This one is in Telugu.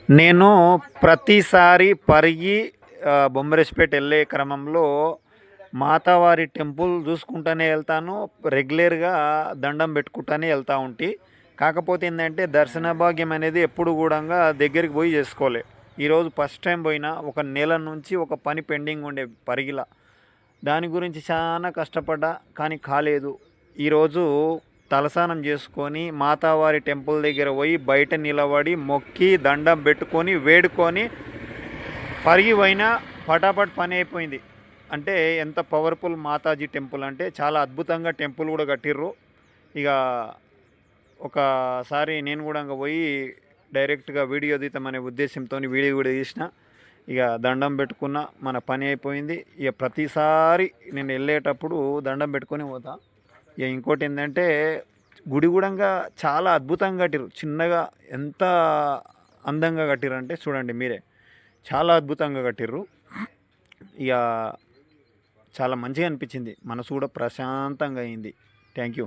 నేను ప్రతిసారి పరిగి బొమ్మరిసిపేట వెళ్ళే క్రమంలో మాతావారి టెంపుల్ చూసుకుంటూనే వెళ్తాను. రెగ్యులర్‌గా దండం పెట్టుకుంటానే వెళ్తా ఉంటి. కాకపోతే ఏందంటే దర్శన భాగ్యం అనేది ఎప్పుడు గూడంగా దగ్గరికి పోయి చేసుకోలే. ఈరోజు ఫస్ట్ టైం పోయినా. ఒక నెల నుంచి ఒక పని పెండింగ్ ఉండే పరిగిల. దాని గురించి చాలా కష్టపడ్డా కానీ కాలేదు. ఈరోజు తలస్నానం చేసుకొని మాతావారి టెంపుల్ దగ్గర పోయి బయట నిలబడి మొక్కి దండం పెట్టుకొని వేడుకొని పరిగి పోయినా పటాపట్ పని అయిపోయింది. అంటే ఎంత పవర్ఫుల్ మాతాజీ టెంపుల్ అంటే చాలా అద్భుతంగా టెంపుల్ కూడా కట్టిర్రు. ఇక ఒకసారి నేను కూడా ఇంక పోయి డైరెక్ట్గా వీడియో తీద్దామనే ఉద్దేశంతో వీడియో కూడా తీసిన. ఇక దండం పెట్టుకున్న మన పని అయిపోయింది. ఇక ప్రతిసారి నేను వెళ్ళేటప్పుడు దండం పెట్టుకొని పోతా. ఇక ఇంకోటి ఏంటంటే గుడి కూడా చాలా అద్భుతంగా కట్టిర్రు. చిన్నగా ఎంత అందంగా కట్టిర్రు అంటే చూడండి మీరే. చాలా అద్భుతంగా కట్టిర్రు. ఇక చాలా మంచిగా అనిపించింది. మనసు కూడా ప్రశాంతంగా అయింది. Thank you.